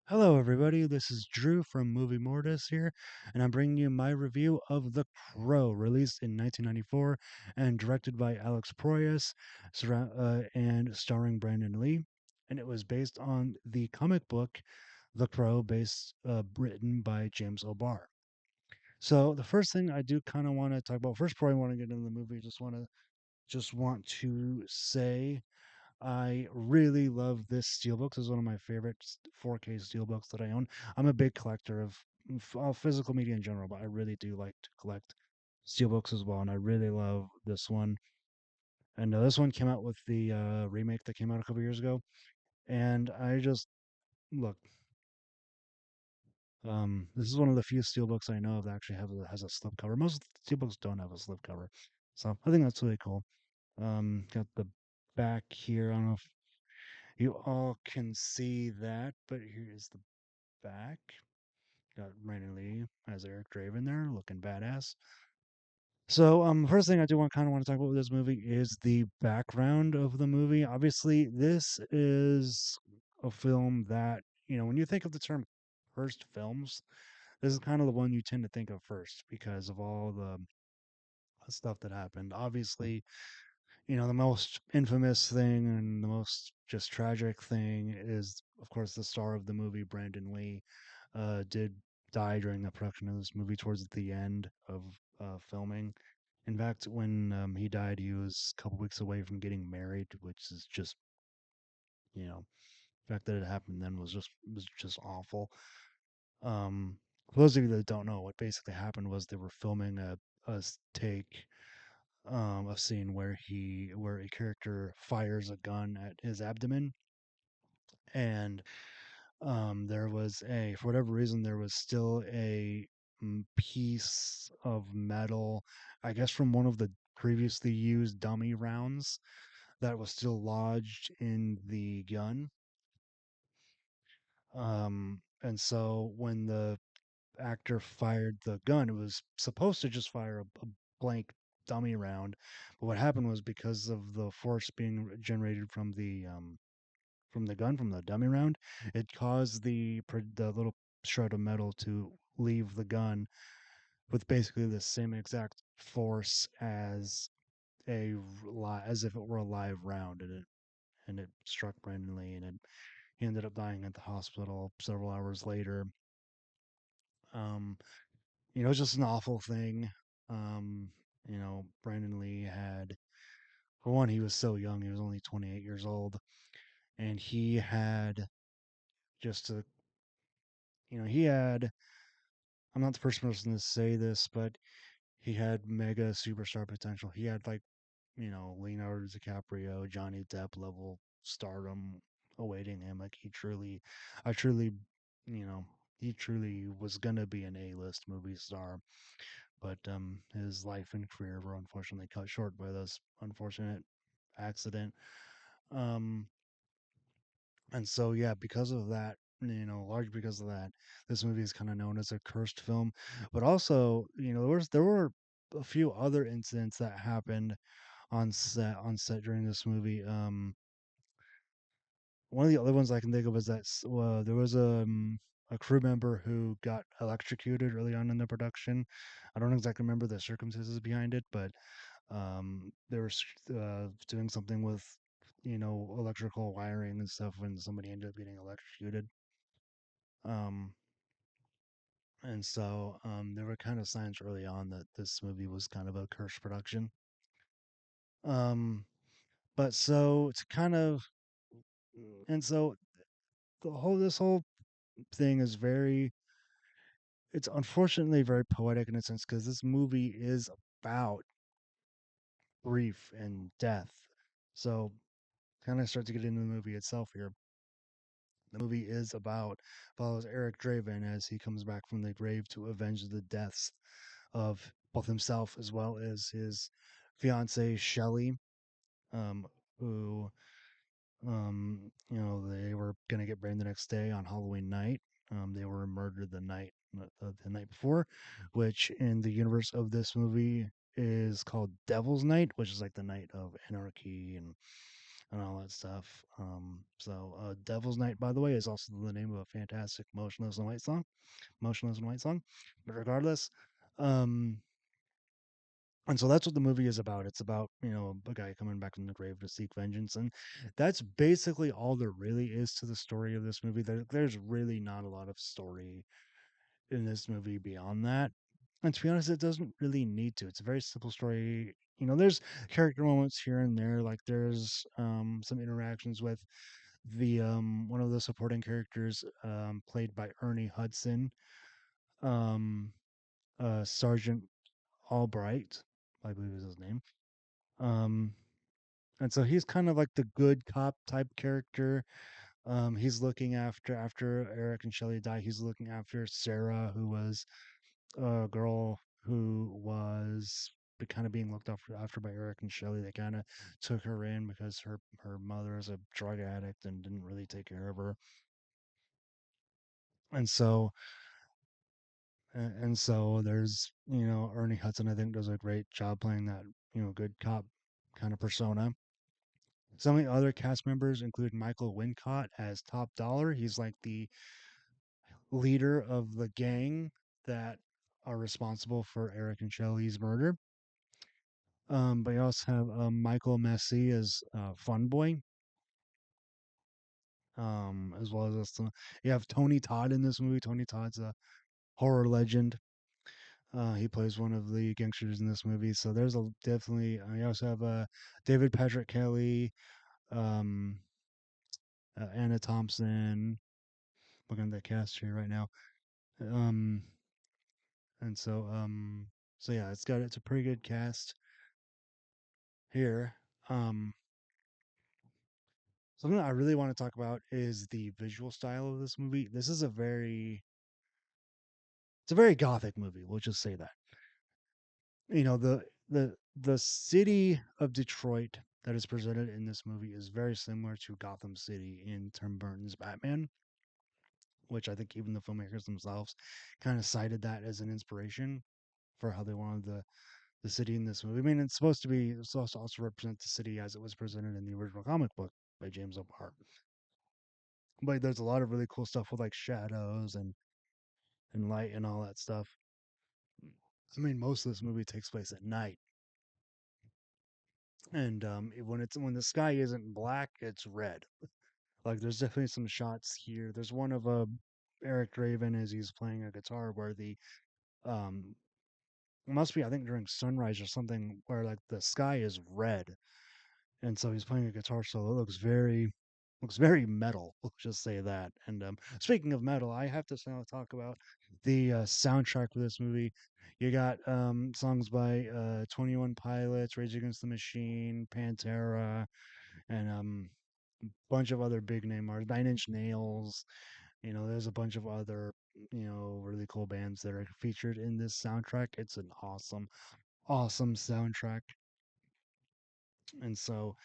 Hello, everybody. This is Drew from Movie Mortis here, and I'm bringing you my review of The Crow, released in 1994 and directed by Alex Proyas, and starring Brandon Lee. And it was based on the comic book The Crow, written by James O'Barr. So the first thing I do kind of want to talk about first, before I want to get into the movie, just want to say I really love this steelbook. This is one of my favorite 4K steelbooks that I own. I'm a big collector of all physical media in general, but I really do like to collect steelbooks as well, and I really love this one. And this one came out with the remake that came out a couple years ago, and I just look. This is one of the few steelbooks I know of that actually has a slipcover. Most steelbooks don't have a slipcover, so I think that's really cool. Got the back here. I don't know if you all can see that, but here's the back. Got Brandon Lee as Eric Draven there, looking badass. So, first thing I do want to talk about with this movie is the background of the movie. Obviously, this is a film that when you think of the term cursed films, this is kind of the one you tend to think of first because of all the stuff that happened. Obviously, the most infamous thing and the most just tragic thing is, of course, the star of the movie, Brandon Lee, did die during the production of this movie towards the end of filming. In fact, when he died, he was a couple weeks away from getting married, which is just, the fact that it happened then was just awful. For those of you that don't know, what basically happened was they were filming take a scene where a character fires a gun at his abdomen, and there was a for whatever reason there was still a piece of metal, I guess from one of the previously used dummy rounds, that was still lodged in the gun. And so when the actor fired the gun, it was supposed to just fire a blank dummy round. But what happened was, because of the force being generated from the gun, from the dummy round, it caused the little shred of metal to leave the gun with basically the same exact force as as if it were a live round, and it struck Brandon Lee, and he ended up dying at the hospital several hours later. Um, it's just an awful thing. Um, Brandon Lee had, for one, he was so young; he was only 28 years old, and he had just a, he had. I'm not the first person to say this, but he had mega superstar potential. He had, like, Leonardo DiCaprio, Johnny Depp level stardom awaiting him. Like, I truly, you know, he truly was gonna be an A-list movie star, but his life and career were unfortunately cut short by this unfortunate accident. Um, and so, yeah, because of that, large because of that, this movie is kind of known as a cursed film. But also, there were a few other incidents that happened on set during this movie. One of the other ones I can think of is that there was a crew member who got electrocuted early on in the production. I don't exactly remember the circumstances behind it, but they were doing something with electrical wiring and stuff when somebody ended up getting electrocuted. Um, and so there were kind of signs early on that this movie was kind of a cursed production. Um, but so to kind of and so this whole thing is very, it's unfortunately very poetic in a sense, because this movie is about grief and death. So kind of start to get into the movie itself here. The movie is about follows Eric Draven as he comes back from the grave to avenge the deaths of both himself as well as his fiancee Shelley, um, who they were gonna get burned the next day on Halloween night. They were murdered the night before, which in the universe of this movie is called Devil's Night, which is like the night of anarchy and and all that stuff. Devil's Night, by the way, is also the name of a fantastic Motionless and White song. But regardless, um, and so that's what the movie is about. It's about, a guy coming back from the grave to seek vengeance. And that's basically all there really is to the story of this movie. There's really not a lot of story in this movie beyond that. And to be honest, it doesn't really need to. It's a very simple story. There's character moments here and there. Like there's some interactions with the one of the supporting characters, played by Ernie Hudson, um, Sergeant Albright, I believe is his name. Um, and so he's kind of like the good cop type character. He's looking after Eric and Shelley die. He's looking after Sarah, who was a girl who was kind of being looked after by Eric and Shelley. They kind of took her in because her mother is a drug addict and didn't really take care of her. And so and so there's, Ernie Hudson, I think, does a great job playing that, good cop kind of persona. Some of the other cast members include Michael Wincott as Top Dollar. He's like the leader of the gang that are responsible for Eric and Shelley's murder. But you also have Michael Messi as Fun Boy, as well as you have Tony Todd in this movie. Tony Todd's a horror legend. He plays one of the gangsters in this movie. So there's a definitely. You also have David Patrick Kelly, um, Anna Thompson. Looking at the cast here right now. Um, and so yeah, it's a pretty good cast here. Um, Something I really want to talk about is the visual style of this movie. It's a very gothic movie. We'll just say that. The city of Detroit that is presented in this movie is very similar to Gotham City in Tim Burton's Batman, which I think even the filmmakers themselves kind of cited that as an inspiration for how they wanted the city in this movie. I mean, it's supposed to also represent the city as it was presented in the original comic book by James O'Barr. But there's a lot of really cool stuff with like shadows and light and all that stuff. I mean, most of this movie takes place at night, and when the sky isn't black, it's red. Like there's definitely some shots here. There's one of Eric Draven as he's playing a guitar where the um must be, I think, during sunrise or something, where like the sky is red, and so he's playing a guitar solo. It looks very metal. Let's just say that. And speaking of metal, I have to now talk about the soundtrack for this movie. You got songs by 21 Pilots, Rage Against the Machine, Pantera, and bunch of other big name artists, Nine Inch Nails. There's a bunch of other, really cool bands that are featured in this soundtrack. It's an awesome soundtrack. And so,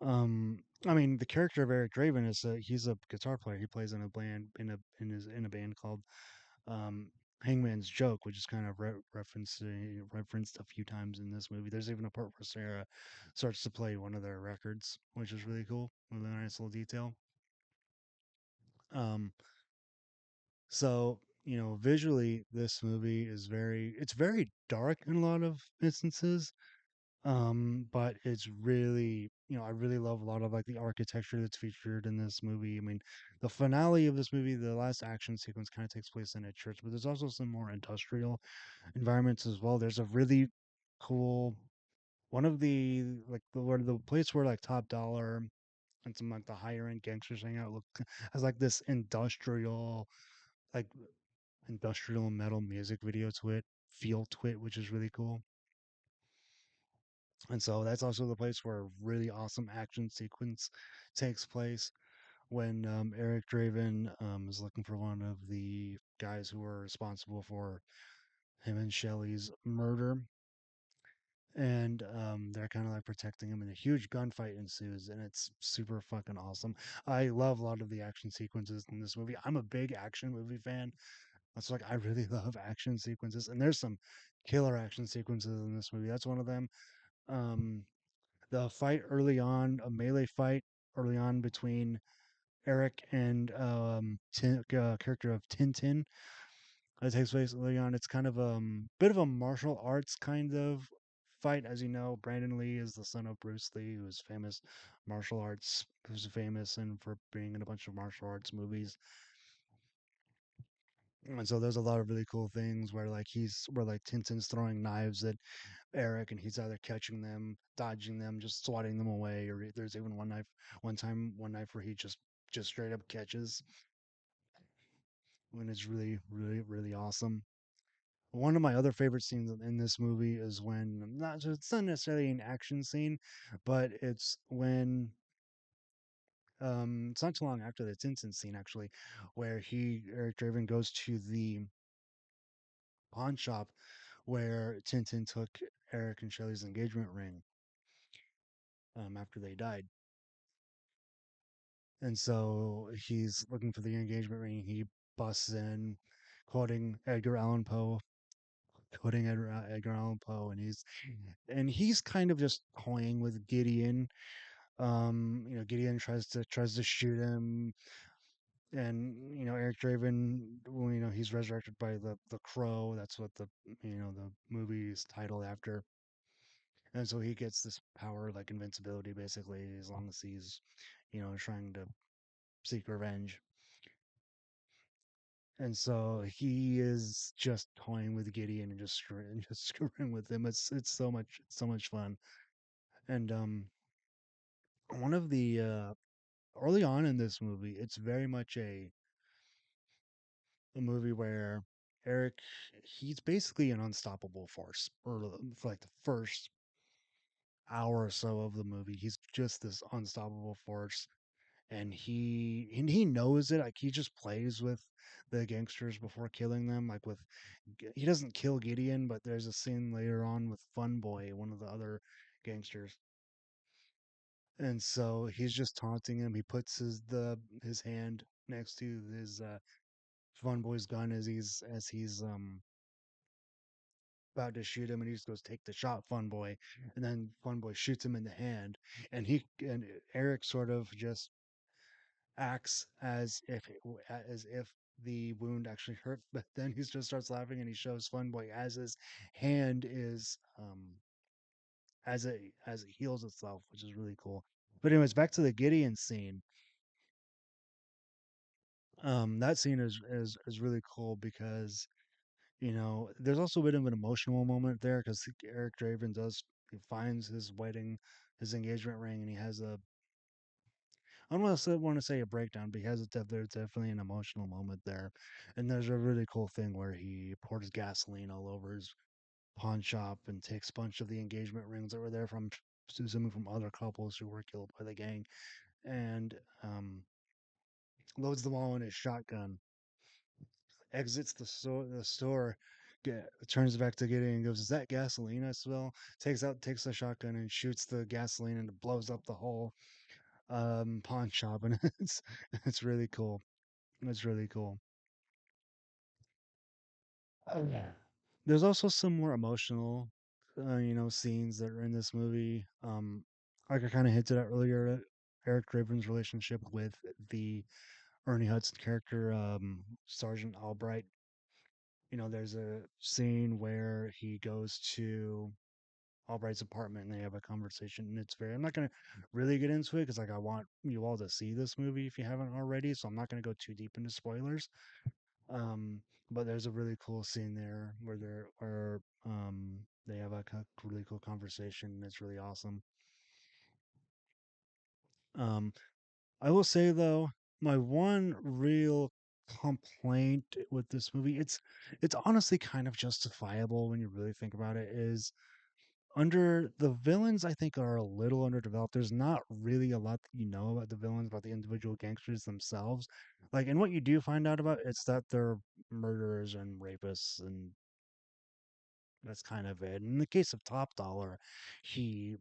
I mean, the character of Eric Draven he's a guitar player. He plays in a band in a band called um, Hangman's Joke, which is kind of referenced a few times in this movie. There's even a part where Sarah starts to play one of their records, which is really cool. Really nice little detail. Um, visually, this movie it's very dark in a lot of instances. But it's really, I really love a lot of like the architecture that's featured in this movie. I mean, the finale of this movie, the last action sequence kind of takes place in a church, but there's also some more industrial environments as well. There's a really cool one of the like the place where like Top Dollar and some like the higher end gangsters hang out look has like this like industrial metal music video to it, feel to it, which is really cool. And so that's also the place where a really awesome action sequence takes place when Eric Draven is looking for one of the guys who are responsible for him and Shelley's murder. And they're kind of like protecting him, and a huge gunfight ensues, and it's super fucking awesome. I love a lot of the action sequences in this movie. I'm a big action movie fan. That's like I really love action sequences, and there's some killer action sequences in this movie. That's one of them. Um, The fight early on, a melee fight early on between Eric and character of Tintin that takes place early on. It's kind of a bit of a martial arts kind of fight. As you know, Brandon Lee is the son of Bruce Lee, who's famous martial arts, who's famous and for being in a bunch of martial arts movies. And so there's a lot of really cool things where like Tintin's throwing knives at Eric, and he's either catching them, dodging them, just swatting them away, or there's even one knife where he just straight up catches, when it's really awesome. One of my other favorite scenes in this movie is when it's not necessarily an action scene, but it's when it's not too long after the Tintin scene actually, where Eric Draven goes to the pawn shop where Tintin took Eric and Shelley's engagement ring after they died. And so he's looking for the engagement ring. He busts in, quoting Edgar Allan Poe, Edgar Allan Poe, and he's kind of just toying with Gideon. Gideon tries to shoot him, and Eric Draven, well, he's resurrected by the Crow. That's what the movie is titled after. And so he gets this power like invincibility, basically, as long as he's trying to seek revenge. And so he is just toying with Gideon and just screwing with him. It's so much fun. And one of the early on in this movie, it's very much a movie where Eric, he's basically an unstoppable force, for like the first hour or so of the movie. He's just this unstoppable force, and he knows it. Like, he just plays with the gangsters before killing them. Like, he doesn't kill Gideon, but there's a scene later on with Fun Boy, one of the other gangsters, and so he's just taunting him. He puts his hand next to his Fun Boy's gun as he's about to shoot him, and he just goes, "Take the shot, Fun Boy," and then Fun Boy shoots him in the hand, and Eric sort of just acts as if the wound actually hurt, but then he just starts laughing, and he shows Fun Boy as his hand is as it heals itself, which is really cool. But anyways, back to the Gideon scene. That scene is really cool because there's also a bit of an emotional moment there because Eric Draven he finds his engagement ring, and he has a I don't want to say a breakdown, but there's definitely an emotional moment there. And there's a really cool thing where he pours gasoline all over his pawn shop and takes a bunch of the engagement rings that were there from assuming from other couples who were killed by the gang, and loads them all in his shotgun, exits the store, turns back to Gideon and goes, "Is that gasoline I smell?" Takes the shotgun and shoots the gasoline, and it blows up the whole pawn shop, and it's really cool. It's really cool. Yeah. There's also some more emotional, scenes that are in this movie. Like I kind of hinted at earlier, Eric Draven's relationship with the Ernie Hudson character, Sergeant Albright. There's a scene where he goes to Albright's apartment and they have a conversation, and I'm not going to really get into it because like I want you all to see this movie if you haven't already, so I'm not going to go too deep into spoilers. Um, but there's a really cool scene there where they have a really cool conversation, and it's really awesome. Um, I will say though, my one real complaint with this movie, it's honestly kind of justifiable when you really think about it, is under the villains. I think are a little underdeveloped. There's not really a lot that you know about the villains, about the individual gangsters themselves. Like, and what you do find out about, it's that they're murderers and rapists, and that's kind of it. In the case of Top Dollar, he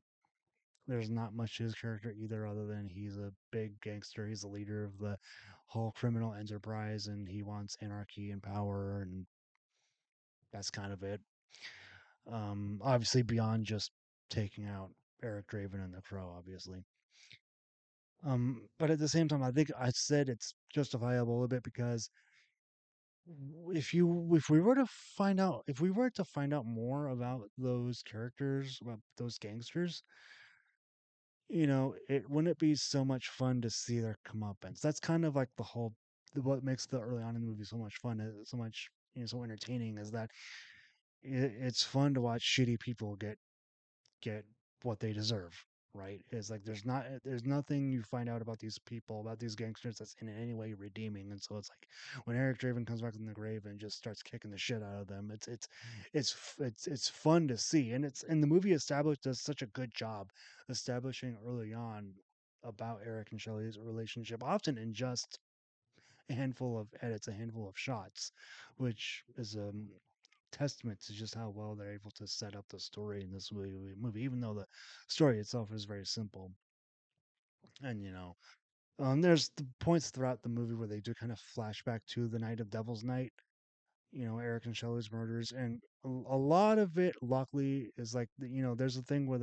there's not much to his character either, other than he's a big gangster. He's the leader of the whole criminal enterprise, and he wants anarchy and power, and that's kind of it. Obviously beyond just taking out Eric Draven and the Crow, obviously. But at the same time, I think I said it's justifiable a little bit because if we were to find out if we were to find out more about those characters, about those gangsters, it wouldn't it be so much fun to see their comeuppance. That's kind of like what makes the early on in the movie so much fun, so much so entertaining, is that it's fun to watch shitty people get what they deserve. Right? It's like there's nothing you find out about these people, about these gangsters, that's in any way redeeming. And so it's like when Eric Draven comes back from the grave and just starts kicking the shit out of them, it's fun to see. And the movie established does such a good job establishing early on about Eric and Shelley's relationship, often in just a handful of edits, a handful of shots, which is a testament to just how well they're able to set up the story in this movie, even though the story itself is very simple. And there's the points throughout the movie where they do kind of flashback to the night of Devil's Night, Eric and Shelley's murders, and a lot of it, luckily, is like there's a thing where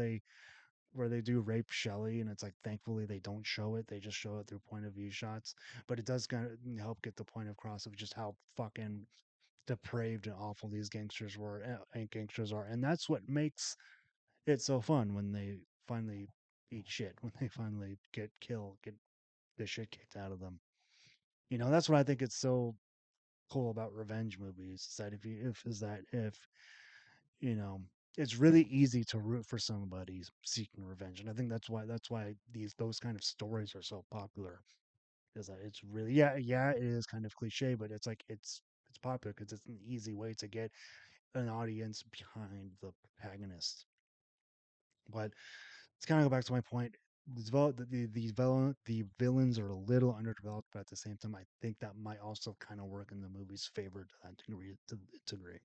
they do rape Shelley, and it's like thankfully they don't show it; they just show it through point of view shots. But it does kind of help get the point across of just how fucking depraved and awful these gangsters were and gangsters are, and that's what makes it so fun when they finally eat shit, when they finally get killed, get the shit kicked out of them. That's what I think it's so cool about revenge movies, is that if you know it's really easy to root for somebody seeking revenge. And I think that's why those kind of stories are so popular, is that it's really, yeah, it is kind of cliche, but it's like it's popular because it's an easy way to get an audience behind the protagonist. But it's kind of go back to my point. The villains are a little underdeveloped, but at the same time, I think that might also kind of work in the movie's favor to that degree. To degree.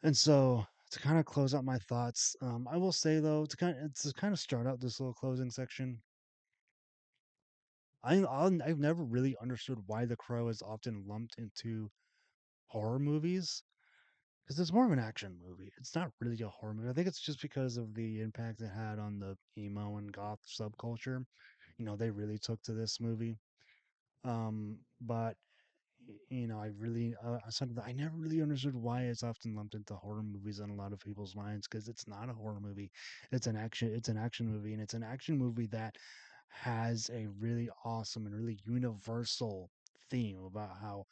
And so, to kind of close out my thoughts, I will say though, to kind of start out this little closing section, I've never really understood why The Crow is often lumped into horror movies, because it's more of an action movie. It's not really a horror movie. I think it's just because of the impact it had on the emo and goth subculture. They really took to this movie. But I never really understood why it's often lumped into horror movies in a lot of people's minds, because it's not a horror movie. It's an action movie, and it's an action movie that has a really awesome and really universal theme about how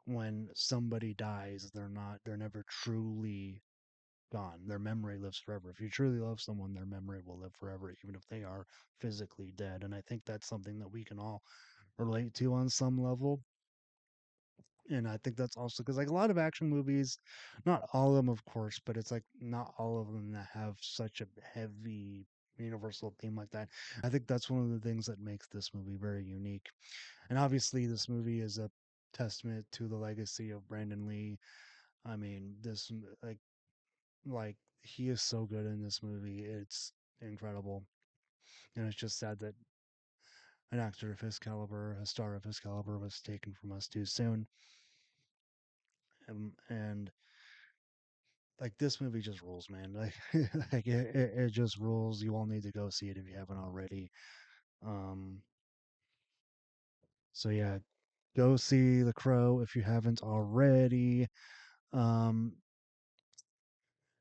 when somebody dies, they're never truly gone. Their memory lives forever. If you truly love someone, their memory will live forever, even if they are physically dead. And I think that's something that we can all relate to on some level. And I think that's also because, like, a lot of action movies, not all of them, of course, but it's like not all of them that have such a heavy universal theme like that. I think that's one of the things that makes this movie very unique. And obviously, this movie is a testament to the legacy of Brandon Lee. I mean, like he is so good in this movie. It's incredible. And it's just sad that an actor of his caliber, a star of his caliber, was taken from us too soon. And like, this movie just rules, man. Like, it just rules. You all need to go see it if you haven't already. Um, so yeah, go see The Crow if you haven't already. Um,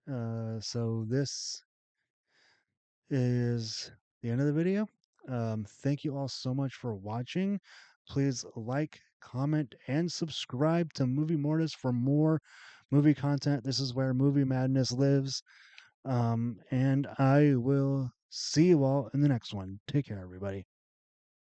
so this is the end of the video. Thank you all so much for watching. Please like, comment, and subscribe to Movie Mortis for more movie content. This is where movie madness lives. And I will see you all in the next one. Take care, everybody.